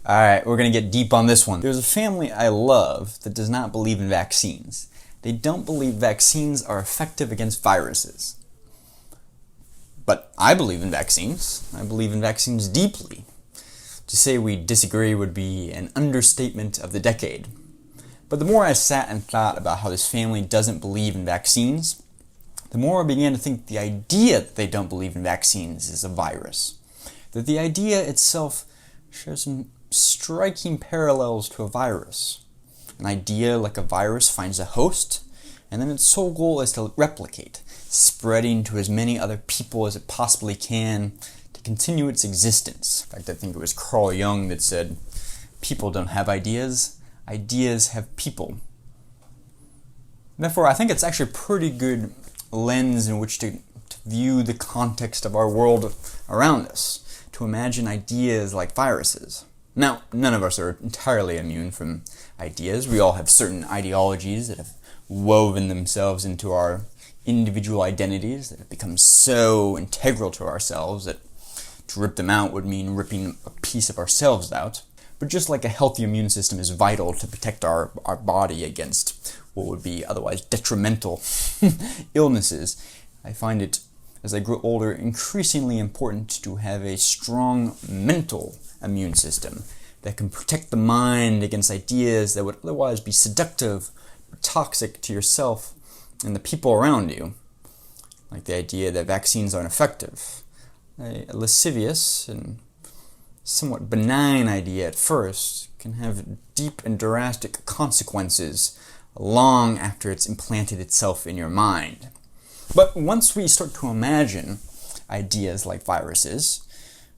Alright, we're going to get deep on this one. There's a family I love that does not believe in vaccines. They don't believe vaccines are effective against viruses. But I believe in vaccines. I believe in vaccines deeply. To say we disagree would be an understatement of the decade. But the more I sat and thought about how this family doesn't believe in vaccines, the more I began to think the idea that they don't believe in vaccines is a virus. That the idea itself shows some striking parallels to a virus. An idea like a virus finds a host, and then its sole goal is to replicate, spreading to as many other people as it possibly can to continue its existence. In fact, I think it was Carl Jung that said, "People don't have ideas, ideas have people." Therefore, I think it's actually a pretty good lens in which to view the context of our world around us, to imagine ideas like viruses. Now, none of us are entirely immune from ideas. We all have certain ideologies that have woven themselves into our individual identities, that have become so integral to ourselves that to rip them out would mean ripping a piece of ourselves out. But just like a healthy immune system is vital to protect our body against what would be otherwise detrimental illnesses, I find it, as I grow older, increasingly important to have a strong mental immune system that can protect the mind against ideas that would otherwise be seductive or toxic to yourself and the people around you, like the idea that vaccines aren't effective. A lascivious and somewhat benign idea at first can have deep and drastic consequences long after it's implanted itself in your mind. But once we start to imagine ideas like viruses,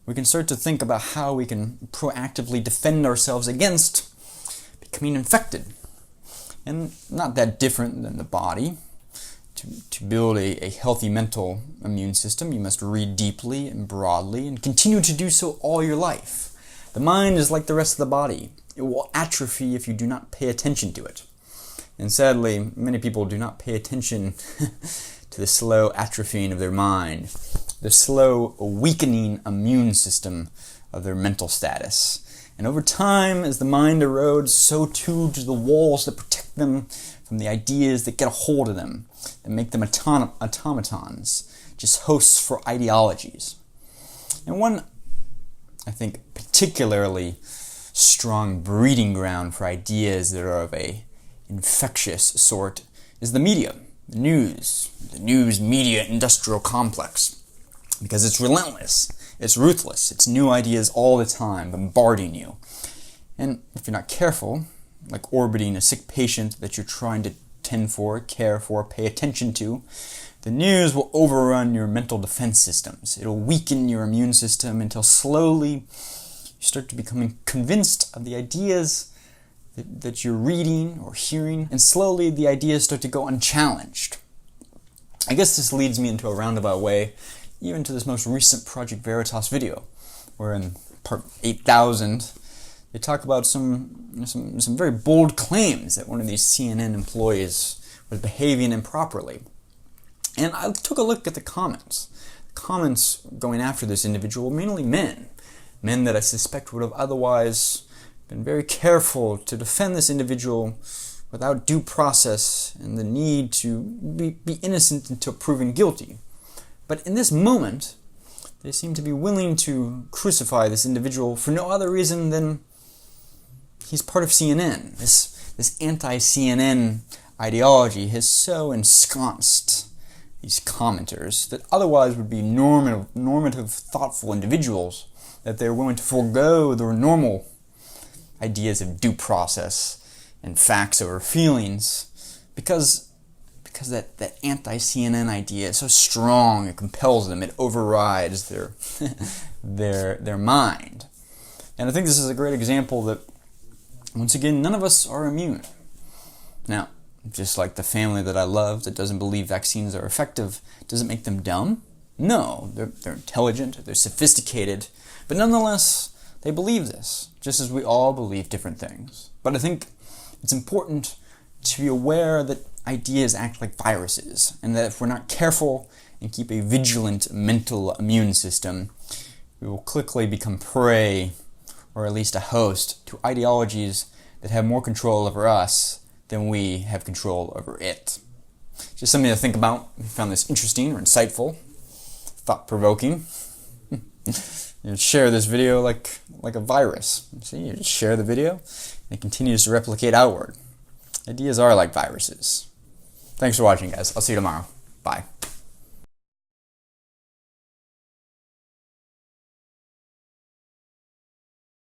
we can start to think about how we can proactively defend ourselves against becoming infected. And not that different than the body. To build a healthy mental immune system, you must read deeply and broadly and continue to do so all your life. The mind is like the rest of the body. It will atrophy if you do not pay attention to it. And sadly, many people do not pay attention to the slow atrophying of their mind, the slow weakening immune system of their mental status. And over time, as the mind erodes, so too do the walls that protect them from the ideas that get a hold of them, that make them automatons, just hosts for ideologies. And one, I think, particularly strong breeding ground for ideas that are of a infectious sort is the media, the news media industrial complex. Because it's relentless, it's ruthless, it's new ideas all the time, bombarding you. And if you're not careful, like orbiting a sick patient that you're trying to tend for, care for, pay attention to, the news will overrun your mental defense systems. It'll weaken your immune system until slowly you start to become convinced of the ideas that you're reading or hearing, and slowly the ideas start to go unchallenged. I guess this leads me into a roundabout way even to this most recent Project Veritas video, where in part 8000, they talk about some very bold claims that one of these CNN employees was behaving improperly. And I took a look at the comments. The comments going after this individual were mainly men that I suspect would have otherwise been very careful to defend this individual without due process and the need to be innocent until proven guilty. But in this moment, they seem to be willing to crucify this individual for no other reason than he's part of CNN. This anti-CNN ideology has so ensconced these commenters that otherwise would be normative, thoughtful individuals that they're willing to forego their normal ideas of due process and facts over feelings because that anti-CNN idea is so strong, it compels them, it overrides their mind. And I think this is a great example that, once again, none of us are immune. Now, just like the family that I love that doesn't believe vaccines are effective, does it make them dumb? No, they're intelligent, they're sophisticated, but nonetheless, they believe this, just as we all believe different things. But I think it's important to be aware that ideas act like viruses, and that if we're not careful and keep a vigilant mental immune system, we will quickly become prey or at least a host, to ideologies that have more control over us than we have control over it. Just something to think about. If you found this interesting or insightful, thought-provoking, you share this video like a virus. See, you just share the video, and it continues to replicate outward. Ideas are like viruses. Thanks for watching, guys. I'll see you tomorrow. Bye.